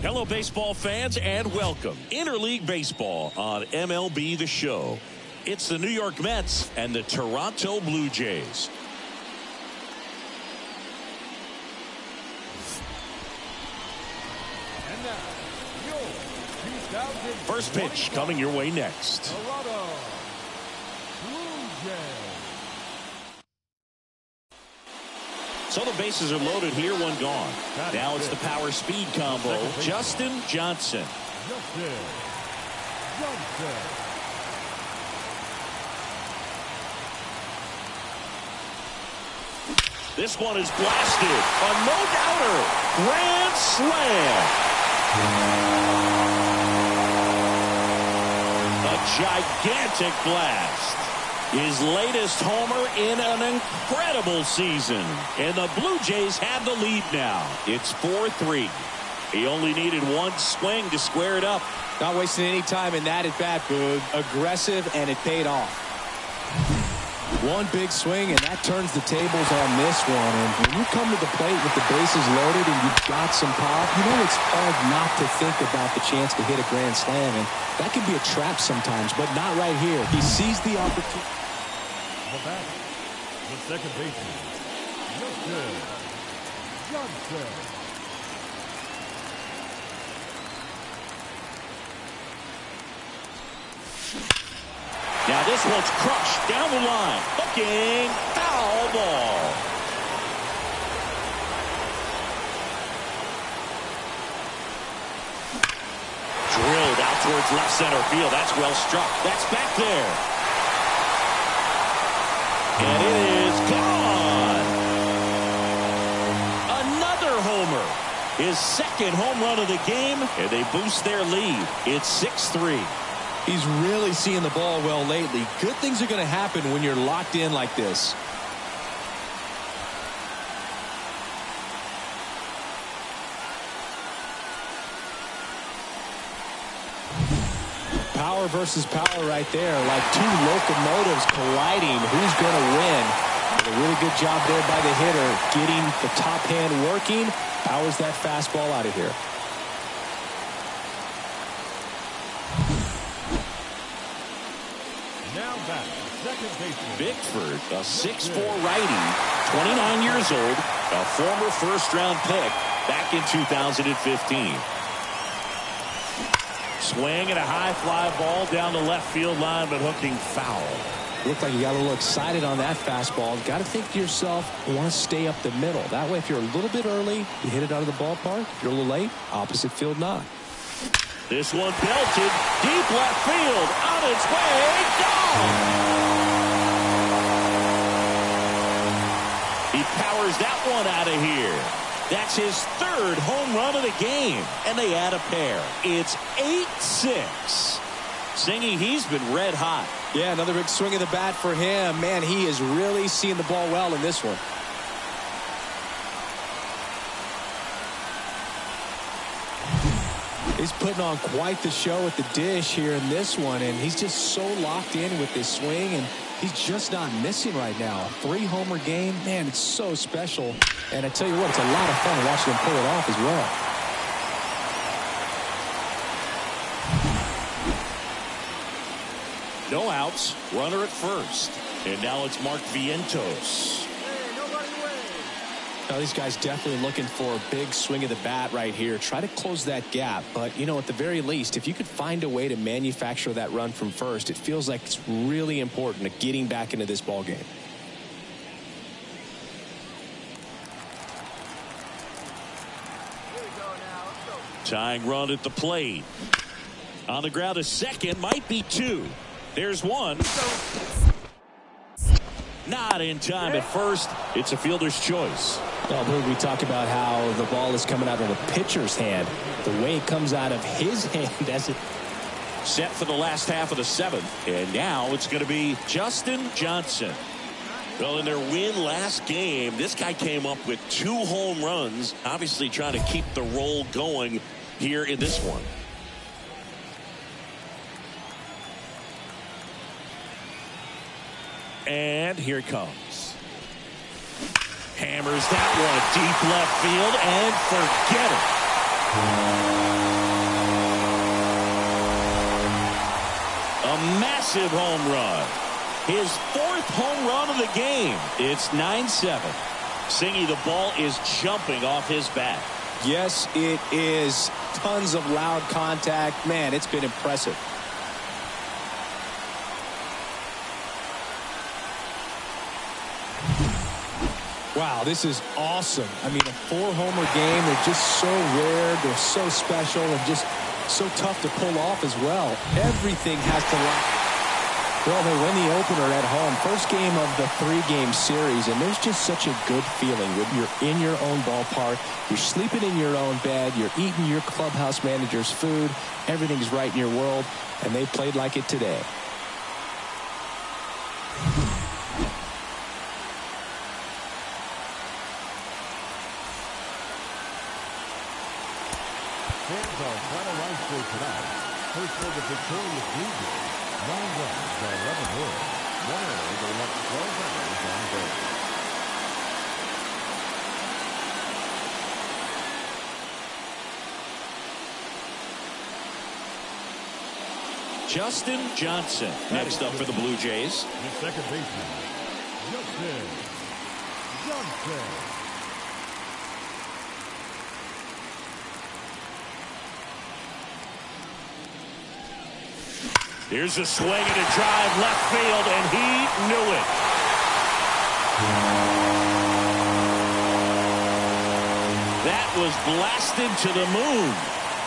Hello, baseball fans, and welcome. Interleague Baseball on MLB The Show. It's the New York Mets and the Toronto Blue Jays. And now, your 2000 First pitch coming your way next. Toronto Blue Jays. So the bases are loaded here, one gone. Now it's the power speed combo. Justin Johnson. This one is blasted. A no-doubter. Grand slam. A gigantic blast. His latest homer in an incredible season. And the Blue Jays have the lead now. It's 4-3. He only needed one swing to square it up. Not wasting any time in that at bat, Boog. Aggressive, and it paid off. One big swing, and that turns the tables on this one. And when you come to the plate with the bases loaded and you've got some pop, you know it's hard not to think about the chance to hit a grand slam. And that can be a trap sometimes, but not right here. He sees the opportunity. The batter, the second baseman, Justin Johnson. Now this one's crushed down the line. Hooking, foul ball. Drilled out towards left center field. That's well struck. That's back there. And it is gone. Another homer. His second home run of the game, and they boost their lead. It's 6-3. He's really seeing the ball well lately. Good things are going to happen when you're locked in like this. Power versus power right there. Like two locomotives colliding. Who's going to win? A really good job there by the hitter. Getting the top hand working. Powers that fastball out of here. Bickford, a 6'4" righty, 29 years old, a former first-round pick back in 2015. Swing and a high fly ball down the left field line, but hooking foul. Looked like you got a little excited on that fastball. Got to think to yourself, you want to stay up the middle. That way, if you're a little bit early, you hit it out of the ballpark. If you're a little late, opposite field knock. This one belted deep left field, on its way, gone. He powers that one out of here. That's his third home run of the game, and they add a pair. It's 8-6. Singy, he's been red hot. Yeah, another big swing of the bat for him. Man, he is really seeing the ball well in this one. He's putting on quite the show at the dish here in this one, and he's just so locked in with this swing, and he's just not missing right now. 3-homer game, man, it's so special. And I tell you what, it's a lot of fun watching him pull it off as well. No outs, runner at first. And now it's Mark Vientos. Now, these guys definitely looking for a big swing of the bat right here. Try to close that gap. But, you know, at the very least, if you could find a way to manufacture that run from first, it feels like it's really important to getting back into this ball game. Tying run at the plate. On the ground, a second, might be two. There's one. Not in time at first. It's a fielder's choice. Well, we talk about how the ball is coming out of a pitcher's hand. The way it comes out of his hand as it set for the last half of the seventh. And now it's going to be Justin Johnson. Well, in their win last game, this guy came up with 2 home runs, obviously trying to keep the roll going here in this one. And here it comes. Hammers that one deep left field and forget it. A massive home run. His 4th home run of the game. It's 9-7. Singy, the ball is jumping off his bat. Yes, it is. Tons of loud contact. Man, it's been impressive. Wow, this is awesome. I mean, a 4-homer game. They're just so rare. They're so special and just so tough to pull off as well. Everything has to line. Well, they win the opener at home. First game of the 3-game series, and there's just such a good feeling when you're in your own ballpark. You're sleeping in your own bed. You're eating your clubhouse manager's food. Everything's right in your world, and they played like it today. Fans are finalized for tonight. First for the victorious Blue Jays. 9 runs to 11 hits. 1 error to left 12 runners on base. Justin Johnson next up for the Blue Jays. The second baseman, Justin Johnson. Here's a swing and a drive left field, and he knew it. That was blasted to the moon.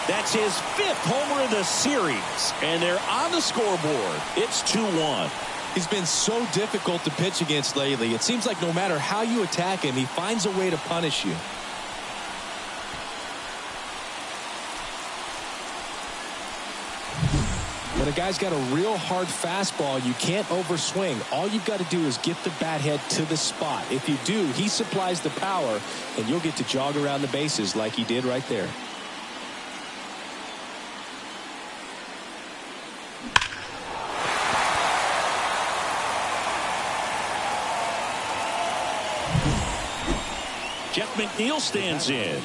That's his 5th homer of the series, and they're on the scoreboard. It's 2-1. He's been so difficult to pitch against lately. It seems like no matter how you attack him, he finds a way to punish you. When a guy's got a real hard fastball, you can't overswing. All you've got to do is get the bat head to the spot. If you do, he supplies the power, and you'll get to jog around the bases like he did right there. Jeff McNeil stands in.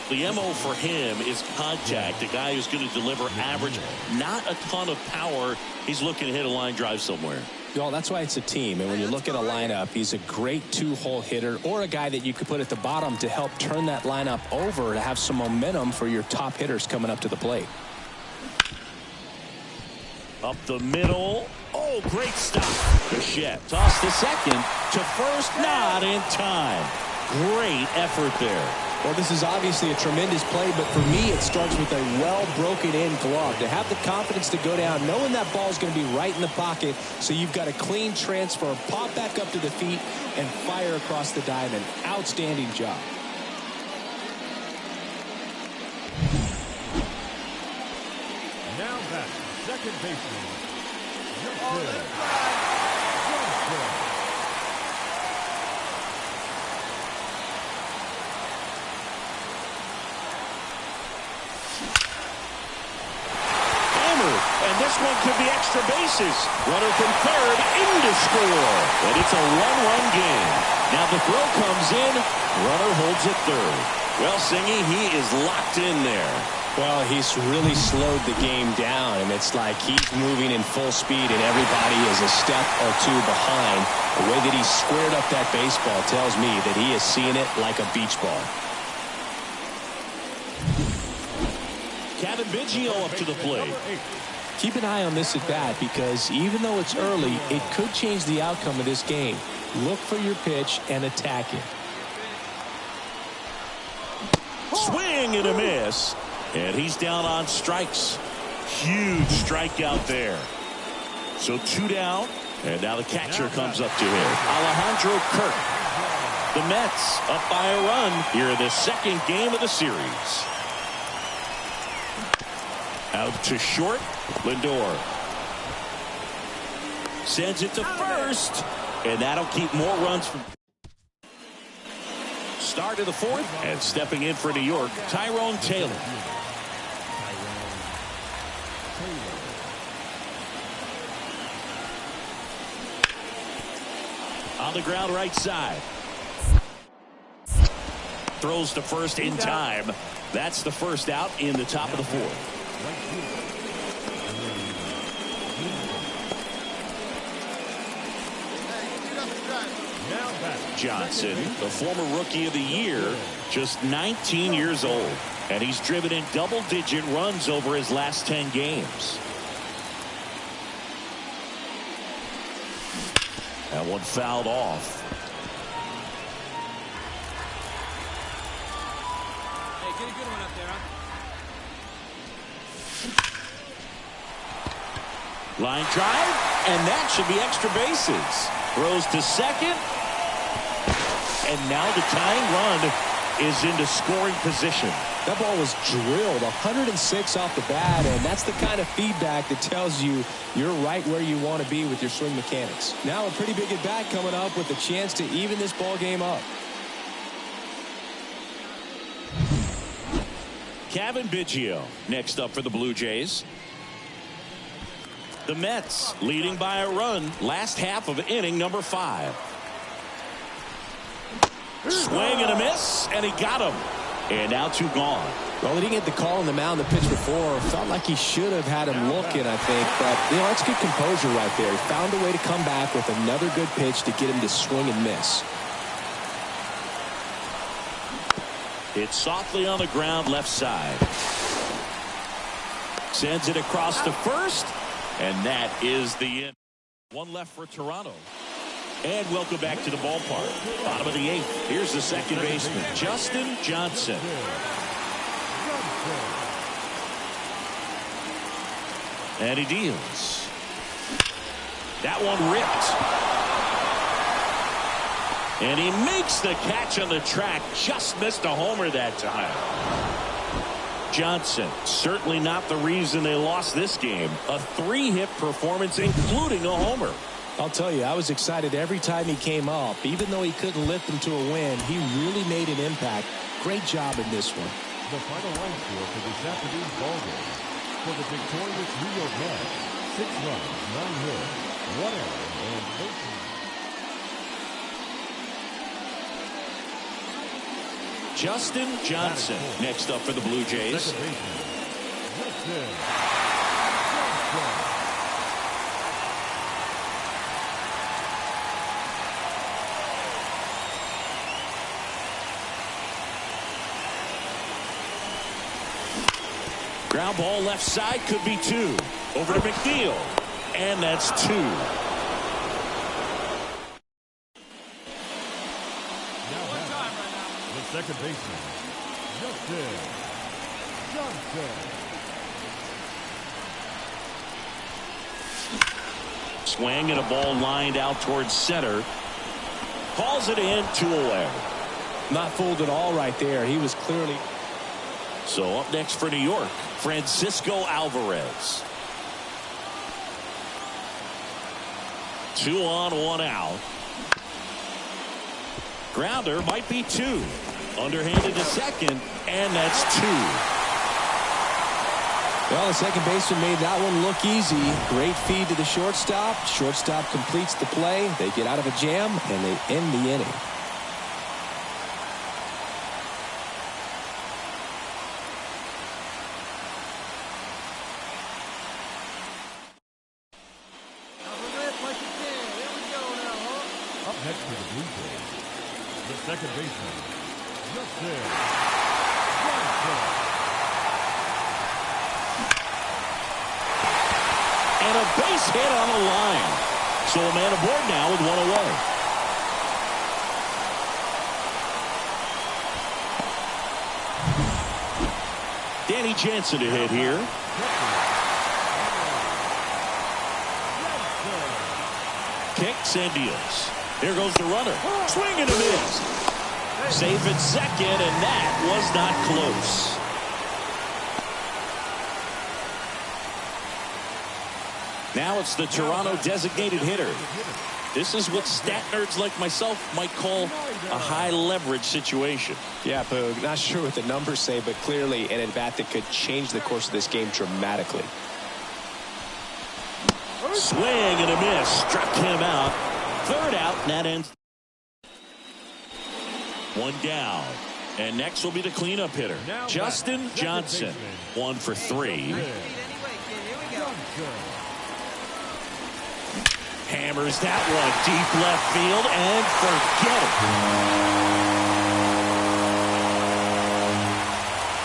The MO for him is contact. A guy who's going to deliver average, not a ton of power. He's looking to hit a line drive somewhere. Well, that's why it's a team. And when you look at a lineup, he's a great 2-hole hitter or a guy that you could put at the bottom to help turn that lineup over to have some momentum for your top hitters coming up to the plate. Up the middle. Oh, great stop. Bichette toss to second. To first, not in time. Great effort there. Well, this is obviously a tremendous play, but for me, it starts with a well-broken-in glove. To have the confidence to go down, knowing that ball is going to be right in the pocket, so you've got a clean transfer, pop back up to the feet, and fire across the diamond. Outstanding job. Now back, second baseman, Justin Johnson. And this one could be extra bases. Runner from third in to score. And it's a one-run game. Now the throw comes in. Runner holds at third. Well, Singy, he is locked in there. Well, he's really slowed the game down, and it's like he's moving in full speed, and everybody is a step or two behind. The way that he squared up that baseball tells me that he is seeing it like a beach ball. Kevin Biggio up to the plate. Keep an eye on this at bat because even though it's early, it could change the outcome of this game. Look for your pitch and attack it. Swing and a miss. And he's down on strikes. Huge strikeout there. So 2 down. And now the catcher comes up to him. Alejandro Kirk. The Mets up by a run here in the second game of the series. Out to short. Lindor sends it to first, and that'll keep more runs from start of the fourth. And stepping in for New York, Tyrone Taylor. On the ground right side. throws to first in time. That's the first out in the top of the fourth. Johnson, the former Rookie of the Year, just 19 years old, and he's driven in double-digit runs over his last 10 games. That one fouled off. Hey, get a good one up there, huh? Line drive, and that should be extra bases. Throws to second. And now the tying run is into scoring position. That ball was drilled 106 off the bat, and that's the kind of feedback that tells you you're right where you want to be with your swing mechanics. Now a pretty big at bat coming up with a chance to even this ball game up. Kevin Biggio next up for the Blue Jays. The Mets leading by a run last half of inning number 5. Swing and a miss, and he got him. And now 2 gone. Well, he didn't get the call on the mound the pitch before. Felt like he should have had him looking, I think. But, that's good composure right there. He found a way to come back with another good pitch to get him to swing and miss. It's softly on the ground left side. Sends it across to first. And that is the end. One left for Toronto. And welcome back to the ballpark. Bottom of the 8th. Here's the second baseman, Justin Johnson. And he deals. That one ripped. And he makes the catch on the track. Just missed a homer that time. Johnson, certainly not the reason they lost this game. A 3-hit performance, including a homer. I'll tell you, I was excited every time he came up. Even though he couldn't lift them to a win, he really made an impact. Great job in this one. The final line score for this afternoon's ball game. For the victorious New York Mets, 6 runs, 9 hits, 1 error, and 13. Justin Johnson next up for the Blue Jays. Second baseman, Justin Johnson. Ground ball left side, could be 2. Over to McNeil. And that's 2. Second baseman, Justin Johnson. Swing and a ball lined out towards center. Calls it in, 2 away. Not fooled at all right there. He was clearly. So up next for New York, Francisco Alvarez. 2 on, 1 out. Grounder might be 2. Underhanded to second, and that's 2. Well, the second baseman made that one look easy. Great feed to the shortstop. Shortstop completes the play. They get out of a jam, and they end the inning. Up next for the Blue Jays, the second baseman, Justin Johnson. And a base hit on the line. So a man aboard now with 1 away. Danny Jansen to hit here. Kicks and deals. Here goes the runner. Swing and a miss. Safe at second, and that was not close. Now it's the Toronto designated hitter. This is what stat nerds like myself might call a high leverage situation. Yeah, Boog, not sure what the numbers say, but clearly an at-bat that could change the course of this game dramatically. Swing and a miss. Struck him out. 3rd out, and that ends. 1 down. And next will be the cleanup hitter, Now Justin back, Johnson. baseman. 1 for 3. Anyway, kid, here we go. Johnson. Hammers that one deep left field and forget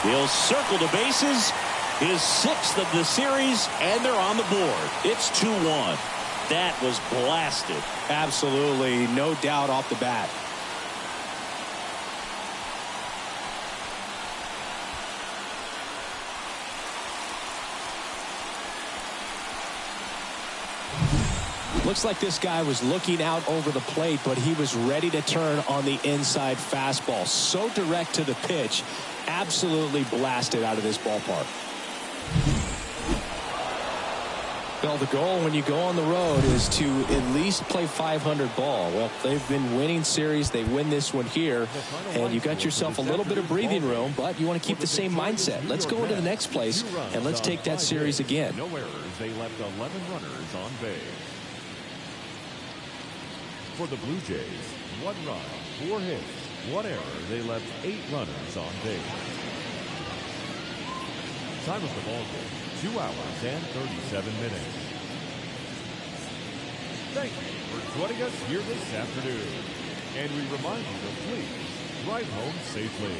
it. He'll circle the bases. His 6th of the series, and they're on the board. It's 2-1. That was blasted. Absolutely, no doubt off the bat. Looks like this guy was looking out over the plate, but he was ready to turn on the inside fastball. So direct to the pitch, absolutely blasted out of this ballpark. Well, the goal when you go on the road is to at least play 500 ball. Well, they've been winning series. They win this one here, and you got yourself a little bit of breathing room, but you want to keep the same mindset. Let's go into the next place, and let's take that series again. No errors. They left 11 runners on base. For the Blue Jays, 1 run, 4 hits, 1 error. They left 8 runners on base. Time of the ball game, 2 hours and 37 minutes. Thank you for joining us here this afternoon. And we remind you to please drive home safely.